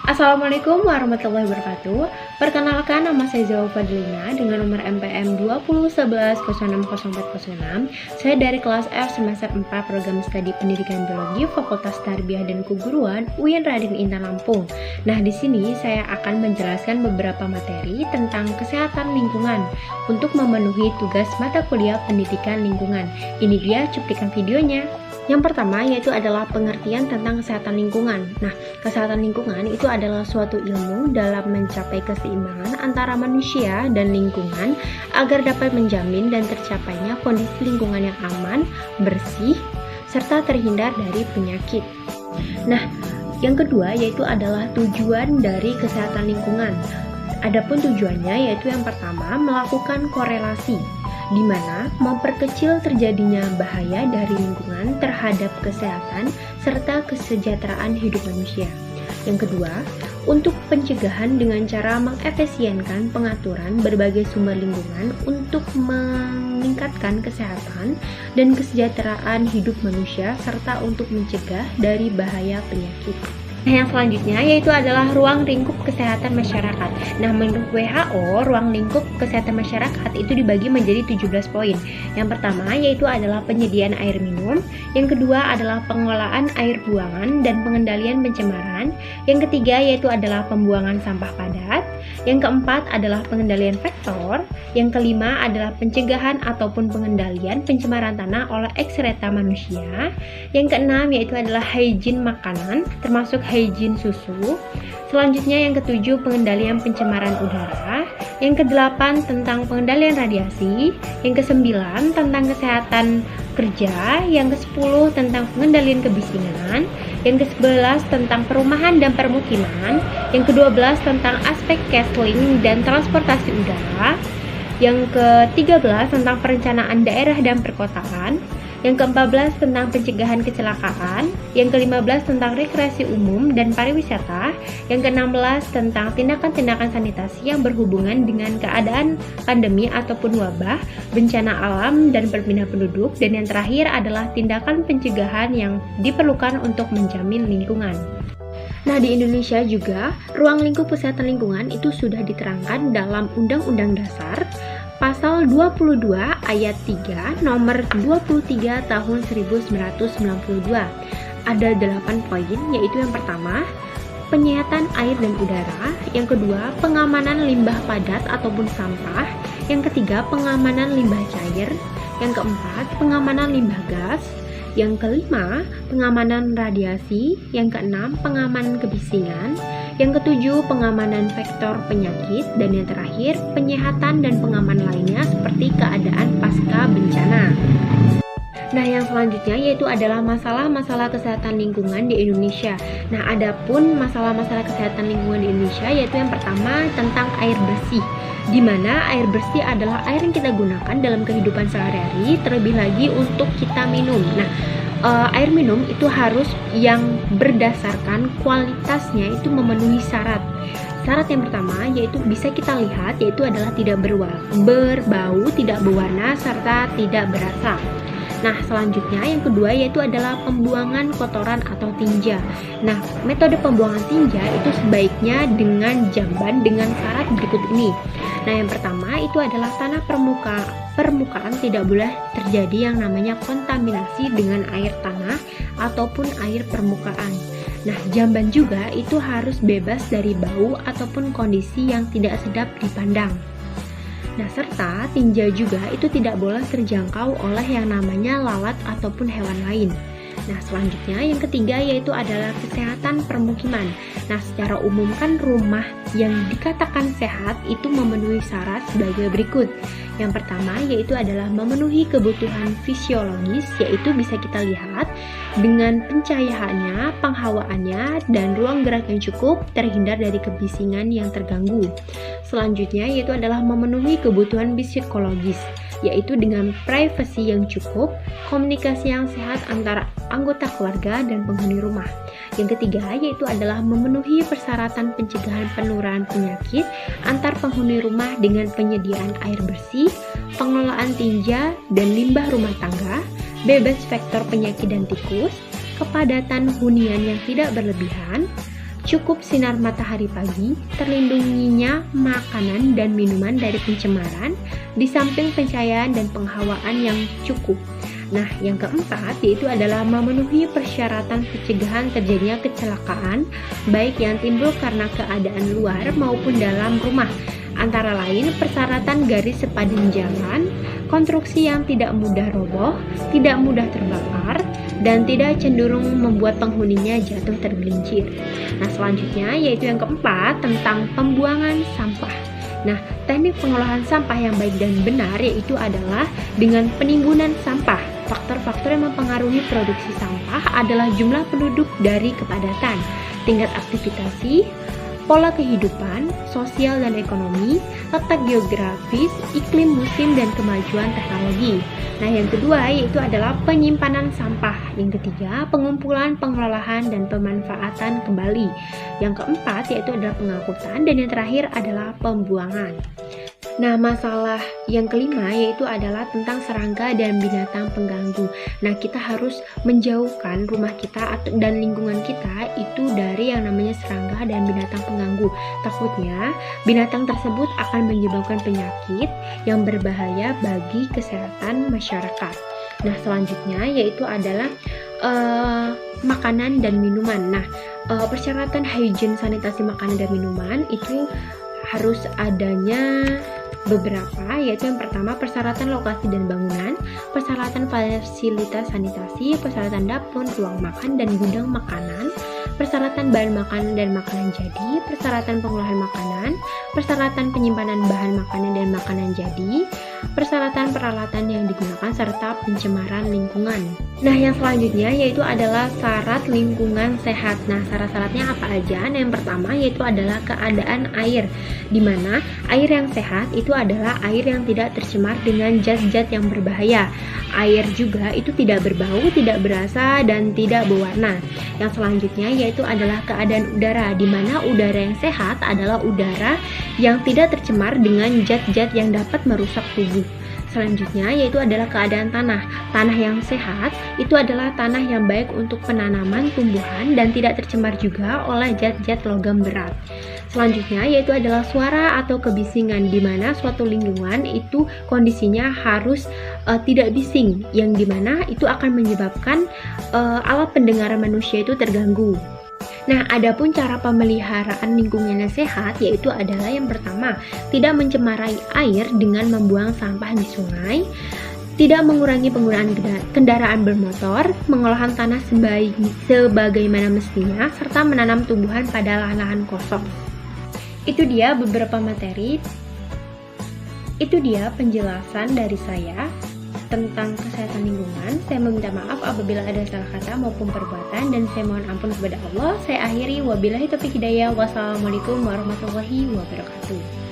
Assalamualaikum warahmatullahi wabarakatuh. Perkenalkan, nama saya Zawa Fadlina dengan nomor MPM 2011060406. Saya dari kelas F semester 4 Program Studi Pendidikan Biologi Fakultas Tarbiyah dan Keguruan UIN Raden Intan Lampung. Nah, di sini saya akan menjelaskan beberapa materi tentang kesehatan lingkungan untuk memenuhi tugas mata kuliah pendidikan lingkungan. Ini dia cuplikan videonya. Yang pertama yaitu adalah pengertian tentang kesehatan lingkungan. Nah, kesehatan lingkungan itu adalah suatu ilmu dalam mencapai keseimbangan antara manusia dan lingkungan agar dapat menjamin dan tercapainya kondisi lingkungan yang aman, bersih, serta terhindar dari penyakit. Nah, yang kedua yaitu adalah tujuan dari kesehatan lingkungan. Adapun tujuannya yaitu yang pertama melakukan korelasi, di mana memperkecil terjadinya bahaya dari lingkungan terhadap kesehatan serta kesejahteraan hidup manusia. Yang kedua, untuk pencegahan dengan cara mengefisienkan pengaturan berbagai sumber lingkungan untuk meningkatkan kesehatan dan kesejahteraan hidup manusia serta untuk mencegah dari bahaya penyakit. Nah, yang selanjutnya yaitu adalah ruang lingkup kesehatan masyarakat. Nah, menurut WHO, ruang lingkup kesehatan masyarakat itu dibagi menjadi 17 poin. Yang pertama yaitu adalah penyediaan air minum, yang kedua adalah pengolahan air buangan dan pengendalian pencemaran, yang ketiga yaitu adalah pembuangan sampah padat, yang keempat adalah pengendalian vektor, yang kelima adalah pencegahan ataupun pengendalian pencemaran tanah oleh ekstreta manusia, yang keenam yaitu adalah hygiene makanan termasuk hygiene susu. Selanjutnya yang ketujuh pengendalian pencemaran udara, yang kedelapan tentang pengendalian radiasi, yang kesembilan tentang kesehatan kerja, yang kesepuluh tentang pengendalian kebisingan, yang ke-11 tentang perumahan dan permukiman, yang ke-12 tentang aspek cabling dan transportasi udara, yang ke-13 tentang perencanaan daerah dan perkotaan, yang ke-14 tentang pencegahan kecelakaan, yang ke-15 tentang rekreasi umum dan pariwisata, yang ke-16 tentang tindakan-tindakan sanitasi yang berhubungan dengan keadaan pandemi ataupun wabah, bencana alam dan perpindahan penduduk, dan yang terakhir adalah tindakan pencegahan yang diperlukan untuk menjamin lingkungan. Nah, di Indonesia juga ruang lingkup kesehatan lingkungan itu sudah diterangkan dalam Undang-Undang Dasar Pasal 22 ayat 3 nomor 23 tahun 1992. Ada 8 poin, yaitu yang pertama penyihatan air dan udara, yang kedua pengamanan limbah padat ataupun sampah, yang ketiga pengamanan limbah cair, yang keempat pengamanan limbah gas, yang kelima pengamanan radiasi, yang keenam pengamanan kebisingan, yang ketujuh pengamanan vektor penyakit, dan yang terakhir penyihatan dan pengaman lainnya seperti keadaan pasca bencana. Nah, yang selanjutnya yaitu adalah masalah-masalah kesehatan lingkungan di Indonesia. Nah, adapun masalah-masalah kesehatan lingkungan di Indonesia yaitu yang pertama tentang air bersih, di mana air bersih adalah air yang kita gunakan dalam kehidupan sehari-hari, terlebih lagi untuk kita minum. Nah, air minum itu harus yang berdasarkan kualitasnya itu memenuhi syarat. Syarat yang pertama yaitu bisa kita lihat yaitu adalah tidak berbau, tidak berwarna, serta tidak berasa. Nah, selanjutnya yang kedua yaitu adalah pembuangan kotoran atau tinja. Nah, metode pembuangan tinja itu sebaiknya dengan jamban dengan syarat berikut ini. Nah, yang pertama itu adalah tanah permukaan tidak boleh terjadi yang namanya kontaminasi dengan air tanah ataupun air permukaan. Nah, jamban juga itu harus bebas dari bau ataupun kondisi yang tidak sedap dipandang. Nah, serta tinja juga itu tidak boleh terjangkau oleh yang namanya lalat ataupun hewan lain. Nah, selanjutnya yang ketiga yaitu adalah kesehatan permukiman. Nah, secara umum kan rumah yang dikatakan sehat itu memenuhi syarat sebagai berikut. Yang pertama yaitu adalah memenuhi kebutuhan fisiologis, yaitu bisa kita lihat dengan pencahayaannya, penghawaannya, dan ruang gerak yang cukup, terhindar dari kebisingan yang terganggu. Selanjutnya yaitu adalah memenuhi kebutuhan psikologis, yaitu dengan privasi yang cukup, komunikasi yang sehat antara anggota keluarga dan penghuni rumah. Yang ketiga yaitu adalah memenuhi persyaratan pencegahan penularan penyakit antar penghuni rumah dengan penyediaan air bersih, pengelolaan tinja dan limbah rumah tangga, bebas vektor penyakit dan tikus, kepadatan hunian yang tidak berlebihan, cukup sinar matahari pagi, terlindunginya makanan dan minuman dari pencemaran, di samping pencahayaan dan penghawaan yang cukup. Nah, yang keempat yaitu adalah memenuhi persyaratan pencegahan terjadinya kecelakaan, baik yang timbul karena keadaan luar maupun dalam rumah. Antara lain, persyaratan garis sepadan jalan, konstruksi yang tidak mudah roboh, tidak mudah terbakar, dan tidak cenderung membuat penghuninya jatuh tergelincir. Nah, selanjutnya yaitu yang keempat tentang pembuangan sampah. Nah, teknik pengolahan sampah yang baik dan benar yaitu adalah dengan penimbunan sampah. Faktor-faktor yang mempengaruhi produksi sampah adalah jumlah penduduk dari kepadatan, tingkat aktivitas, pola kehidupan, sosial dan ekonomi, letak geografis, iklim musim, dan kemajuan teknologi. Nah, yang kedua yaitu adalah penyimpanan sampah. Yang ketiga, pengumpulan, pengelolaan, dan pemanfaatan kembali. Yang keempat yaitu adalah pengangkutan, dan yang terakhir adalah pembuangan. Nah, masalah yang kelima yaitu adalah tentang serangga dan binatang pengganggu. Nah, kita harus menjauhkan rumah kita dan lingkungan kita itu dari yang namanya serangga dan binatang pengganggu. Takutnya binatang tersebut akan menyebabkan penyakit yang berbahaya bagi kesehatan masyarakat. Nah, selanjutnya yaitu adalah makanan dan minuman. Nah, persyaratan hygiene sanitasi makanan dan minuman itu harus adanya beberapa, yaitu yang pertama persyaratan lokasi dan bangunan, persyaratan fasilitas sanitasi, persyaratan dapur, ruang makan dan gudang makanan, persyaratan bahan makanan dan makanan jadi, persyaratan pengolahan makanan, persyaratan penyimpanan bahan makanan dan makanan jadi, persyaratan peralatan yang digunakan serta pencemaran lingkungan. Nah, yang selanjutnya yaitu adalah syarat lingkungan sehat. Nah, syarat-syaratnya apa aja? Nah, yang pertama yaitu adalah keadaan air, di mana air yang sehat itu adalah air yang tidak tercemar dengan zat-zat yang berbahaya. Air juga itu tidak berbau, tidak berasa, dan tidak berwarna. Yang selanjutnya yaitu adalah keadaan udara, di mana udara yang sehat adalah udara yang tidak tercemar dengan zat-zat yang dapat merusak tubuh. Selanjutnya yaitu adalah keadaan tanah. Tanah yang sehat itu adalah tanah yang baik untuk penanaman tumbuhan dan tidak tercemar juga oleh zat-zat logam berat. Selanjutnya yaitu adalah suara atau kebisingan, di mana suatu lingkungan itu kondisinya harus tidak bising, yang dimana itu akan menyebabkan alat pendengaran manusia itu terganggu. Nah, adapun cara pemeliharaan lingkungan yang sehat yaitu adalah yang pertama, tidak mencemari air dengan membuang sampah di sungai, tidak mengurangi penggunaan kendaraan bermotor, mengolahan tanah sebagaimana mestinya, serta menanam tumbuhan pada lahan-lahan kosong. Itu dia beberapa materi. Itu dia penjelasan dari saya tentang kesehatan lingkungan. Saya meminta maaf apabila ada salah kata maupun perbuatan, dan saya mohon ampun kepada Allah. Saya akhiri, wabillahi taufiq hidayah. Wassalamualaikum warahmatullahi wabarakatuh.